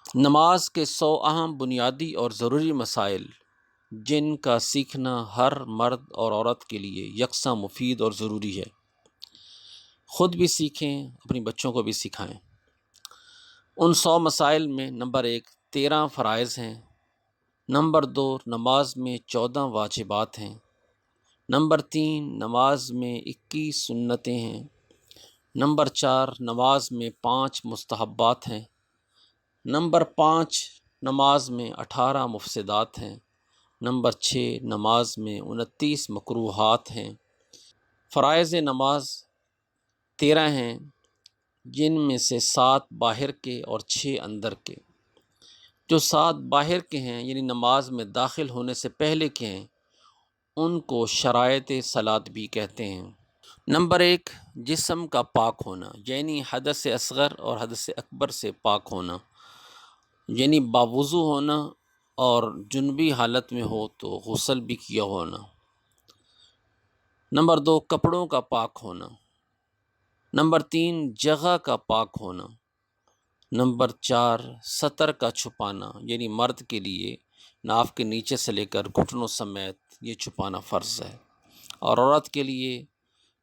نماز کے 100 اہم بنیادی اور ضروری مسائل جن کا سیکھنا ہر مرد اور عورت کے لیے یکساں مفید اور ضروری ہے۔ خود بھی سیکھیں، اپنی بچوں کو بھی سکھائیں۔ ان 100 مسائل میں نمبر 1 13 فرائض ہیں، نمبر 2 نماز میں 14 واجبات ہیں، نمبر 3 نماز میں 21 سنتیں ہیں، نمبر 4 نماز میں 5 مستحبات ہیں، نمبر 5 نماز میں 18 مفسدات ہیں، نمبر 6 نماز میں 29 مکروہات ہیں۔ فرائض نماز 13 ہیں، جن میں سے 7 باہر کے اور 6 اندر کے۔ جو 7 باہر کے ہیں یعنی نماز میں داخل ہونے سے پہلے کے ہیں، ان کو شرائط صلاۃ بھی کہتے ہیں۔ نمبر 1 جسم کا پاک ہونا، یعنی حدث اصغر اور حدث اکبر سے پاک ہونا، یعنی باوضو ہونا اور جنبی حالت میں ہو تو غسل بھی کیا ہونا۔ نمبر 2 کپڑوں کا پاک ہونا۔ نمبر 3 جگہ کا پاک ہونا۔ نمبر 4 سطر کا چھپانا، یعنی مرد کے لیے ناف کے نیچے سے لے کر گھٹنوں سمیت یہ چھپانا فرض ہے، اور عورت کے لیے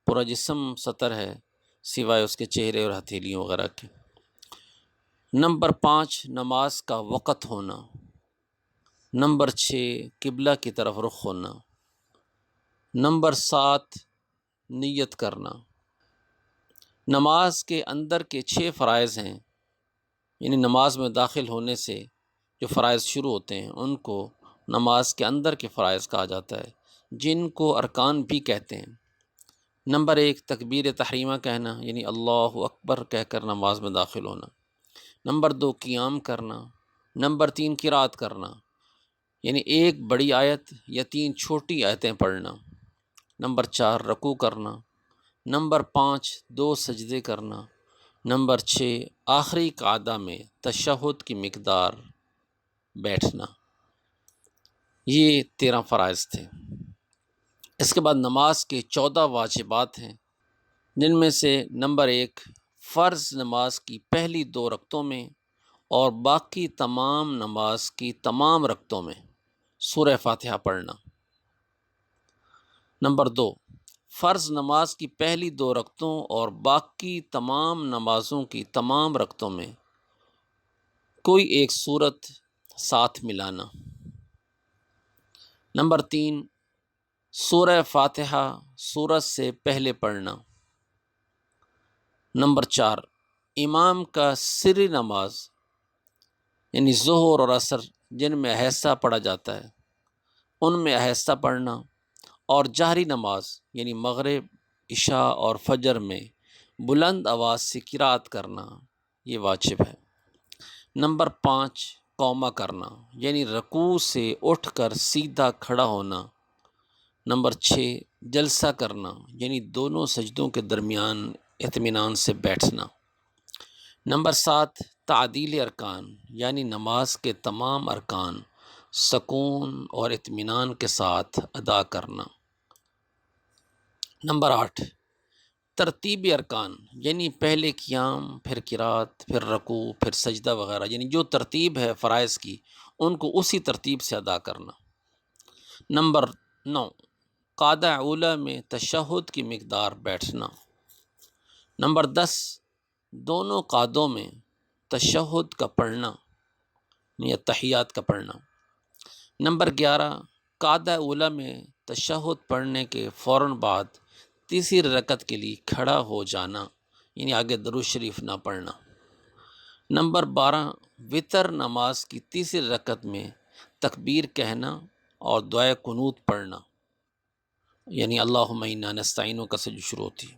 پورا جسم سطر ہے سوائے اس کے چہرے اور ہتھیلیوں وغیرہ کے۔ نمبر 5 نماز کا وقت ہونا۔ نمبر 6 قبلہ کی طرف رخ ہونا۔ نمبر 7 نیت کرنا۔ نماز کے اندر کے 6 فرائض ہیں، یعنی نماز میں داخل ہونے سے جو فرائض شروع ہوتے ہیں ان کو نماز کے اندر کے فرائض کہا جاتا ہے، جن کو ارکان بھی کہتے ہیں۔ نمبر 1 تکبیر تحریمہ کہنا، یعنی اللہ اکبر کہہ کر نماز میں داخل ہونا۔ نمبر 2 قیام کرنا۔ نمبر 3 قرات کرنا، یعنی ایک بڑی آیت یا 3 چھوٹی آیتیں پڑھنا۔ نمبر 4 رکوع کرنا۔ نمبر 5 2 سجدے کرنا۔ نمبر 6 آخری قعدہ میں تشہد کی مقدار بیٹھنا۔ یہ 13 فرائض تھے۔ اس کے بعد نماز کے 14 واجبات ہیں، جن میں سے نمبر 1 فرض نماز کی پہلی 2 رکعتوں میں اور باقی تمام نماز کی تمام رکعتوں میں سورہ فاتحہ پڑھنا۔ نمبر 2 فرض نماز کی پہلی 2 رکعتوں اور باقی تمام نمازوں کی تمام رکعتوں میں کوئی ایک سورت ساتھ ملانا۔ نمبر 3 سورہ فاتحہ سورت سے پہلے پڑھنا۔ نمبر 4 امام کا سری نماز یعنی ظہر اور عصر جن میں آہستہ پڑھا جاتا ہے ان میں آہستہ پڑھنا، اور جہری نماز یعنی مغرب، عشاء اور فجر میں بلند آواز سے قرات کرنا، یہ واجب ہے۔ نمبر 5 قومہ کرنا، یعنی رکوع سے اٹھ کر سیدھا کھڑا ہونا۔ نمبر 6 جلسہ کرنا، یعنی دونوں سجدوں کے درمیان اطمینان سے بیٹھنا۔ نمبر 7 تعدیل ارکان، یعنی نماز کے تمام ارکان سکون اور اطمینان کے ساتھ ادا کرنا۔ نمبر 8 ترتیب ارکان، یعنی پہلے قیام، پھر قرات، پھر رکوع، پھر سجدہ وغیرہ، یعنی جو ترتیب ہے فرائض کی ان کو اسی ترتیب سے ادا کرنا۔ نمبر 9 قعدہ اولی میں تشہد کی مقدار بیٹھنا۔ نمبر 10 دونوں قعدوں میں تشہد کا پڑھنا یا تحیات کا پڑھنا۔ نمبر 11 قعدہ اولی میں تشہد پڑھنے کے فوراً بعد تیسری رکعت کے لیے کھڑا ہو جانا، یعنی آگے درود شریف نہ پڑھنا۔ نمبر 12 وتر نماز کی تیسری رکعت میں تکبیر کہنا اور دعائے قنوت پڑھنا، یعنی اللہم انا نستعینک سے جو شروع ہوتی ہے۔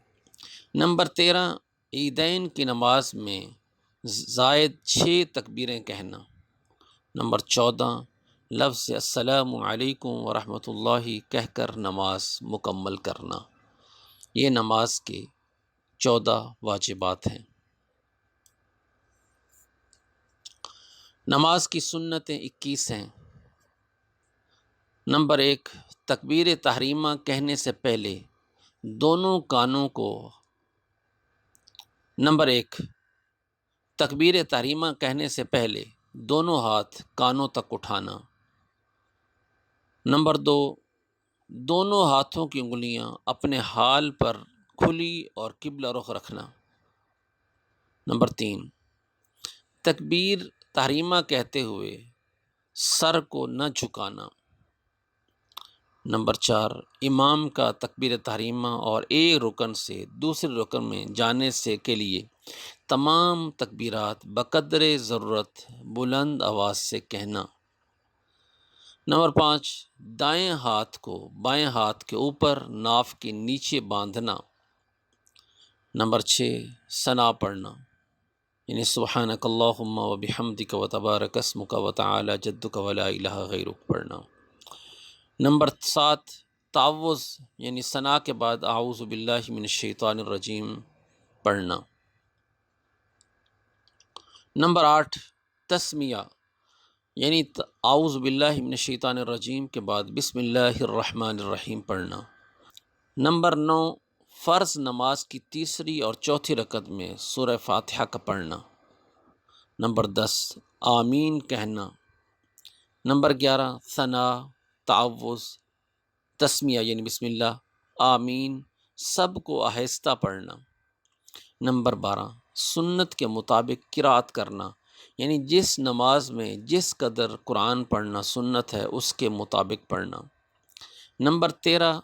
نمبر 13 عیدین کی نماز میں زائد 6 تکبیریں کہنا۔ نمبر 14 لفظ السلام علیکم ورحمۃ اللہ کہہ کر نماز مکمل کرنا۔ یہ نماز کے 14 واجبات ہیں۔ نماز کی سنتیں 21 ہیں۔ نمبر 1 تکبیر تحریمہ کہنے سے پہلے دونوں کانوں کو نمبر 1 تکبیر تحریمہ کہنے سے پہلے دونوں ہاتھ کانوں تک اٹھانا۔ نمبر 2، دونوں ہاتھوں کی انگلیاں اپنے حال پر کھلی اور قبلہ رخ رکھنا۔ نمبر 3، تکبیر تحریمہ کہتے ہوئے سر کو نہ جھکانا۔ نمبر 4، امام کا تکبیر تحریمہ اور ایک رکن سے دوسرے رکن میں جانے سے کے لیے تمام تکبیرات بقدر ضرورت بلند آواز سے کہنا۔ نمبر 5، دائیں ہاتھ کو بائیں ہاتھ کے اوپر ناف کے نیچے باندھنا۔ نمبر 6، ثنا پڑھنا، یعنی سبحانک اللہم و بحمدک و تبارک اسمک و تعالی جدک و لا الہ غیرک پڑھنا۔ نمبر 7، تعوذ، یعنی ثنا کے بعد اعوذ باللہ من الشیطان الرجیم پڑھنا۔ نمبر 8، تسمیہ، یعنی اعوذ باللہ من الشیطان الرجیم کے بعد بسم اللہ الرحمن الرحیم پڑھنا۔ نمبر 9، فرض نماز کی تیسری اور چوتھی رکعت میں سورہ فاتحہ کا پڑھنا۔ نمبر 10، آمین کہنا۔ نمبر 11، ثنا، تعوذ، تسمیہ یعنی بسم اللہ، آمین سب کو آہستہ پڑھنا۔ نمبر 12، سنت کے مطابق قرأت کرنا، یعنی جس نماز میں جس قدر قرآن پڑھنا سنت ہے اس کے مطابق پڑھنا۔ نمبر 13،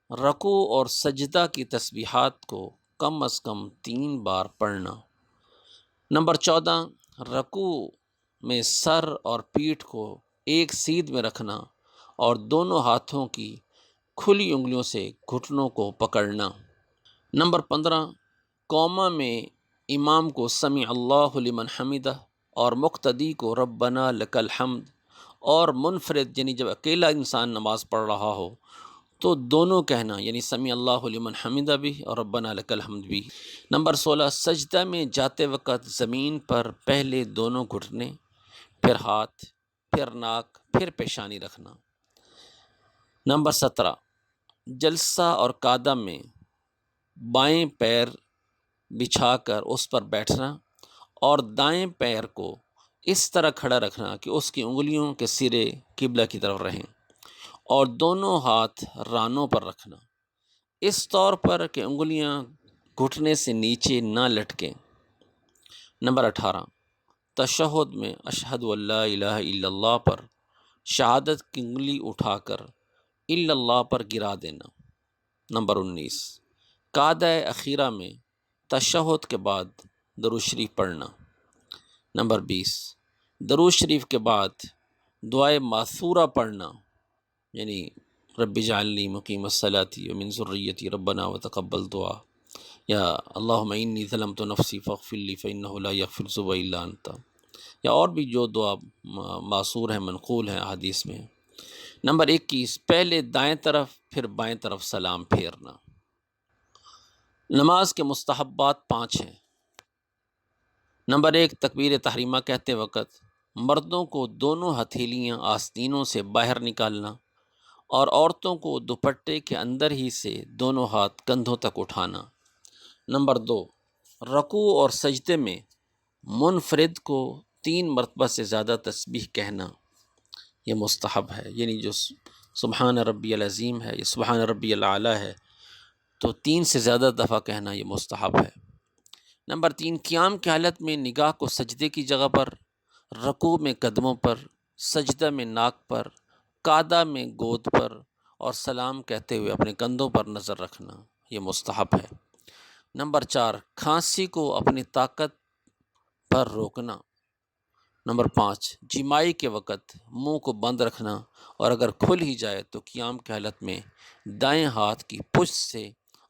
رکوع اور سجدہ کی تسبیحات کو کم از کم 3 بار پڑھنا۔ نمبر 14، رکوع میں سر اور پیٹھ کو ایک سیدھ میں رکھنا اور دونوں ہاتھوں کی کھلی انگلیوں سے گھٹنوں کو پکڑنا۔ نمبر 15، قوما میں امام کو سمیع اللہ لمن حمدہ اور مقتدی کو ربنا لک الحمد، اور منفرد یعنی جب اکیلا انسان نماز پڑھ رہا ہو تو دونوں کہنا، یعنی سمیع اللہ لمن حمدہ بھی اور ربنا لک الحمد بھی۔ نمبر 16، سجدہ میں جاتے وقت زمین پر پہلے دونوں گھٹنے، پھر ہاتھ، پھر ناک، پھر پیشانی رکھنا۔ نمبر 17، جلسہ اور قعدہ میں بائیں پیر بچھا کر اس پر بیٹھنا اور دائیں پیر کو اس طرح کھڑا رکھنا کہ اس کی انگلیوں کے سرے قبلہ کی طرف رہیں اور دونوں ہاتھ رانوں پر رکھنا، اس طور پر کہ انگلیاں گھٹنے سے نیچے نہ لٹکیں۔ نمبر 18، تشہد میں اشہد ان لا الہ الا اللہ پر شہادت کی انگلی اٹھا کر الا اللہ پر گرا دینا۔ نمبر 19، قعدہ اخیرہ میں تشہد کے بعد درود شریف پڑھنا۔ نمبر 20، درود شریف کے بعد دعائے ماثورہ پڑھنا، یعنی رب اجعلنی مقیم الصلاۃ ومن ذریتی ربنا وتقبل دعا، یا اللہم انی ظلمت نفسی فاغفر لی فانہ لا یغفر الذنوب الا انت، یا اور بھی جو دعا معصور ہیں، منقول ہیں حدیث میں۔ نمبر 21، پہلے دائیں طرف پھر بائیں طرف سلام پھیرنا۔ نماز کے مستحبات 5 ہیں۔ نمبر 1، تکبیر تحریمہ کہتے وقت مردوں کو دونوں ہتھیلیاں آستینوں سے باہر نکالنا اور عورتوں کو دوپٹے کے اندر ہی سے دونوں ہاتھ کندھوں تک اٹھانا۔ نمبر 2، رکوع اور سجدے میں منفرد کو 3 مرتبہ سے زیادہ تسبیح کہنا، یہ مستحب ہے، یعنی جو سبحان ربی العظیم ہے یا سبحان ربی الاعلیٰ ہے تو 3 سے زیادہ دفعہ کہنا یہ مستحب ہے۔ نمبر 3، قیام کی حالت میں نگاہ کو سجدے کی جگہ پر، رکوع میں قدموں پر، سجدہ میں ناک پر، قعدہ میں گود پر اور سلام کہتے ہوئے اپنے کندھوں پر نظر رکھنا، یہ مستحب ہے۔ نمبر 4، کھانسی کو اپنی طاقت پر روکنا۔ نمبر 5، جمائی کے وقت منہ کو بند رکھنا اور اگر کھل ہی جائے تو قیام کی حالت میں دائیں ہاتھ کی پشت سے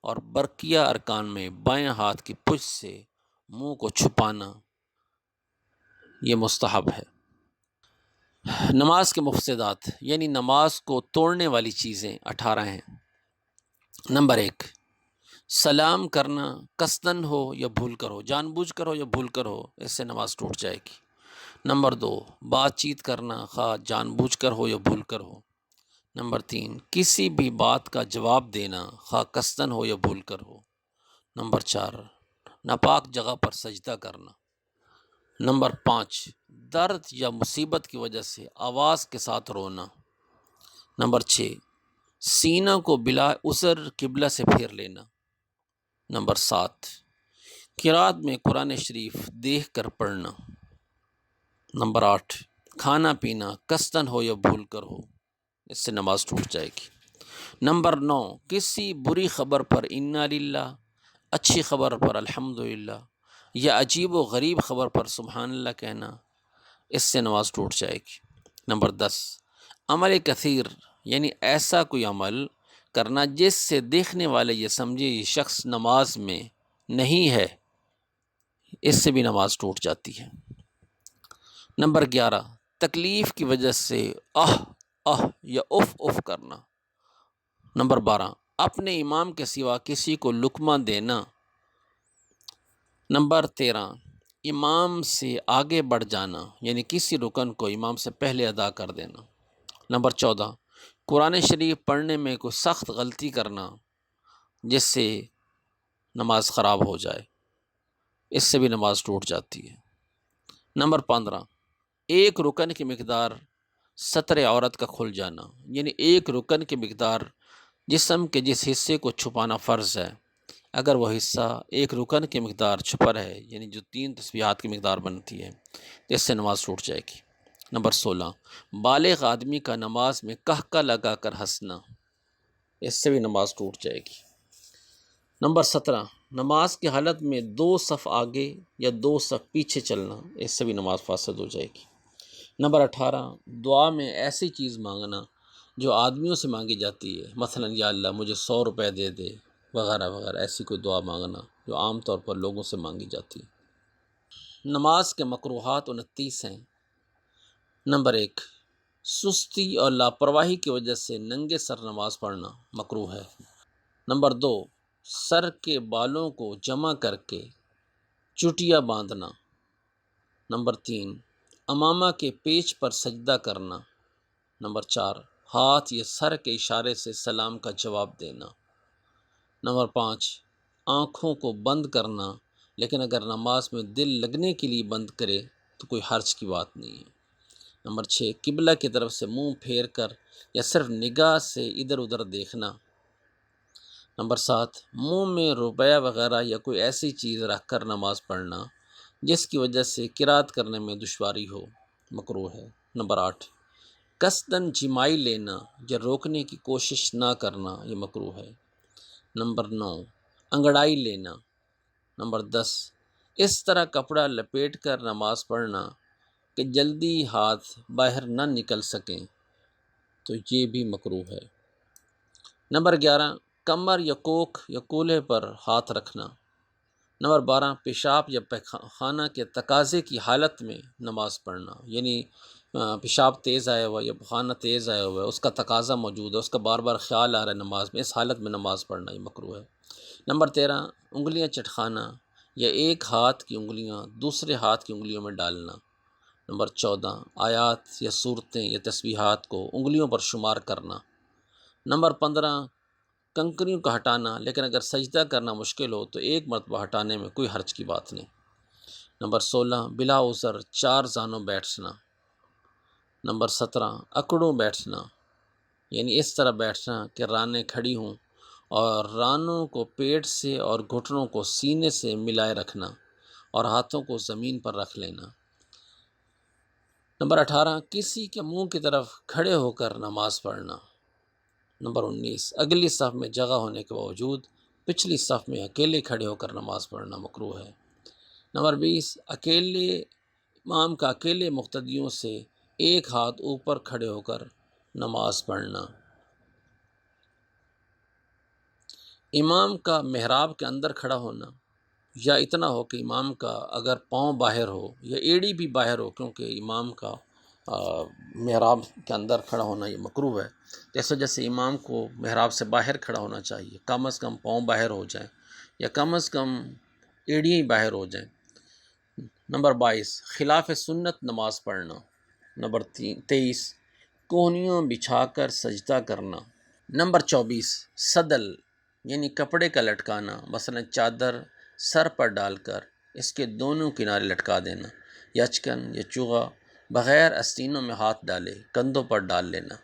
اور برقیہ ارکان میں بائیں ہاتھ کی پشت سے منہ کو چھپانا، یہ مستحب ہے۔ نماز کے مفسدات، یعنی نماز کو توڑنے والی چیزیں 18 ہیں۔ نمبر 1، سلام کرنا قصدن ہو یا بھول کر ہو، جان بوجھ کر ہو یا بھول کر ہو، اس سے نماز ٹوٹ جائے گی۔ نمبر 2، بات چیت کرنا خواہ جان بوجھ کر ہو یا بھول کر ہو۔ نمبر 3، کسی بھی بات کا جواب دینا خواہ قصدن ہو یا بھول کر ہو۔ نمبر 4، ناپاک جگہ پر سجدہ کرنا۔ نمبر 5، درد یا مصیبت کی وجہ سے آواز کے ساتھ رونا۔ نمبر 6، سینہ کو بلا عذر قبلہ سے پھیر لینا۔ نمبر 7، قرات میں قرآن شریف دیکھ کر پڑھنا۔ نمبر 8، کھانا پینا قصدن ہو یا بھول کر ہو، اس سے نماز ٹوٹ جائے گی۔ نمبر 9، کسی بری خبر پر انا للہ، اچھی خبر پر الحمدللہ، یا عجیب و غریب خبر پر سبحان اللہ کہنا، اس سے نماز ٹوٹ جائے گی۔ نمبر 10، عمل کثیر یعنی ایسا کوئی عمل کرنا جس سے دیکھنے والے یہ سمجھے یہ شخص نماز میں نہیں ہے، اس سے بھی نماز ٹوٹ جاتی ہے۔ نمبر 11، تکلیف کی وجہ سے یا اف اف کرنا۔ نمبر 12، اپنے امام کے سوا کسی کو لقمہ دینا۔ نمبر 13، امام سے آگے بڑھ جانا یعنی کسی رکن کو امام سے پہلے ادا کر دینا۔ نمبر 14، قرآن شریف پڑھنے میں کوئی سخت غلطی کرنا جس سے نماز خراب ہو جائے، اس سے بھی نماز ٹوٹ جاتی ہے۔ نمبر 15، ایک رکن کی مقدار ستر عورت کا کھل جانا، یعنی ایک رکن کی مقدار جسم کے جس حصے کو چھپانا فرض ہے، اگر وہ حصہ ایک رکن کی مقدار چھپا رہے، یعنی جو 3 تسبیحات کی مقدار بنتی ہے، تو اس سے نماز ٹوٹ جائے گی۔ نمبر 16، بالغ آدمی کا نماز میں قہقہ لگا کر ہنسنا، اس سے بھی نماز ٹوٹ جائے گی۔ نمبر 17، نماز کی حالت میں 2 صف آگے یا 2 صف پیچھے چلنا، اس سے بھی نماز فاسد ہو جائے گی۔ نمبر 18، دعا میں ایسی چیز مانگنا جو آدمیوں سے مانگی جاتی ہے، مثلا یا اللہ مجھے 100 روپے دے دے وغیرہ وغیرہ، ایسی کوئی دعا مانگنا جو عام طور پر لوگوں سے مانگی جاتی ہے۔ نماز کے مکروہات 29 ہیں۔ نمبر 1، سستی اور لاپرواہی کی وجہ سے ننگے سر نماز پڑھنا مکروہ ہے۔ نمبر 2، سر کے بالوں کو جمع کر کے چٹیاں باندھنا۔ نمبر 3، امامہ کے پیچ پر سجدہ کرنا۔ نمبر 4، ہاتھ یا سر کے اشارے سے سلام کا جواب دینا۔ نمبر 5، آنکھوں کو بند کرنا، لیکن اگر نماز میں دل لگنے کے لیے بند کرے تو کوئی حرج کی بات نہیں ہے۔ نمبر 6، قبلہ کی طرف سے منہ پھیر کر یا صرف نگاہ سے ادھر ادھر دیکھنا۔ نمبر 7، منہ میں روپیہ وغیرہ یا کوئی ایسی چیز رکھ کر نماز پڑھنا جس کی وجہ سے قرات کرنے میں دشواری ہو، مکروہ ہے۔ نمبر 8، قصداً جمائی لینا یا روکنے کی کوشش نہ کرنا، یہ مکروہ ہے۔ نمبر 9، انگڑائی لینا۔ نمبر 10، اس طرح کپڑا لپیٹ کر نماز پڑھنا کہ جلدی ہاتھ باہر نہ نکل سکیں، تو یہ بھی مکروہ ہے۔ نمبر 11، کمر یا کوکھ یا کولہے پر ہاتھ رکھنا۔ نمبر 12، پیشاب یا پیخانہ کے تقاضے کی حالت میں نماز پڑھنا، یعنی پیشاب تیز آیا ہوا یا پخانہ تیز آیا ہوا ہے، اس کا تقاضا موجود ہے، اس کا بار بار خیال آ رہا ہے نماز میں، اس حالت میں نماز پڑھنا یہ مکروہ ہے۔ نمبر 13، انگلیاں چٹخانا یا ایک ہاتھ کی انگلیاں دوسرے ہاتھ کی انگلیوں میں ڈالنا۔ نمبر 14، آیات یا صورتیں یا تسبیحات کو انگلیوں پر شمار کرنا۔ نمبر 15، کنکریوں کا ہٹانا، لیکن اگر سجدہ کرنا مشکل ہو تو ایک مرتبہ ہٹانے میں کوئی حرج کی بات نہیں۔ نمبر 16، بلا عذر 4 زانوں بیٹھنا۔ نمبر 17، اکڑوں بیٹھنا، یعنی اس طرح بیٹھنا کہ رانیں کھڑی ہوں اور رانوں کو پیٹ سے اور گھٹنوں کو سینے سے ملائے رکھنا اور ہاتھوں کو زمین پر رکھ لینا۔ نمبر 18، کسی کے منہ کی طرف کھڑے ہو کر نماز پڑھنا۔ نمبر 19، اگلی صف میں جگہ ہونے کے باوجود پچھلی صف میں اکیلے کھڑے ہو کر نماز پڑھنا مکروہ ہے۔ نمبر 20، امام کا اکیلے مقتدیوں سے ایک ہاتھ اوپر کھڑے ہو کر نماز پڑھنا۔ امام کا محراب کے اندر کھڑا ہونا یا اتنا ہو کہ امام کا اگر پاؤں باہر ہو یا ایڑی بھی باہر ہو، کیونکہ امام کا محراب کے اندر کھڑا ہونا یہ مکروہ ہے، جیسے جیسے امام کو محراب سے باہر کھڑا ہونا چاہیے، کم از کم پاؤں باہر ہو جائیں یا کم از کم ایڑیاں باہر ہو جائیں۔ نمبر 22، خلاف سنت نماز پڑھنا۔ نمبر 23، کوہنیوں بچھا کر سجدہ کرنا۔ نمبر 24، صدل یعنی کپڑے کا لٹکانا، مثلا چادر سر پر ڈال کر اس کے دونوں کنارے لٹکا دینا، یچکن یا چوغا بغیر استینوں میں ہاتھ ڈالے کندھوں پر ڈال لینا،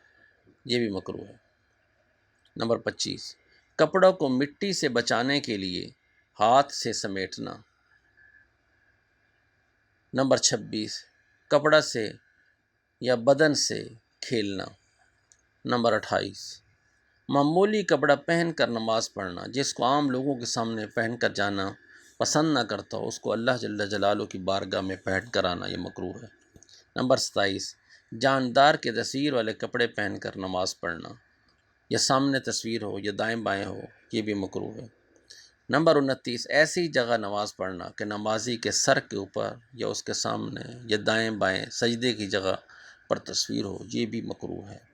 یہ بھی مکروہ ہے۔ نمبر 25، کپڑوں کو مٹی سے بچانے کے لیے ہاتھ سے سمیٹنا۔ نمبر 26، کپڑا سے یا بدن سے کھیلنا۔ نمبر 28، معمولی کپڑا پہن کر نماز پڑھنا، جس کو عام لوگوں کے سامنے پہن کر جانا پسند نہ کرتا ہو، اس کو اللہ جل جلالہ کی بارگاہ میں پہن کر آنا، یہ مکروہ ہے۔ نمبر 27، جاندار کے تصویر والے کپڑے پہن کر نماز پڑھنا، یا سامنے تصویر ہو یا دائیں بائیں ہو، یہ بھی مکروہ ہے۔ نمبر 29، ایسی جگہ نماز پڑھنا کہ نمازی کے سر کے اوپر یا اس کے سامنے یا دائیں بائیں سجدے کی جگہ پر تصویر ہو، یہ بھی مکروہ ہے۔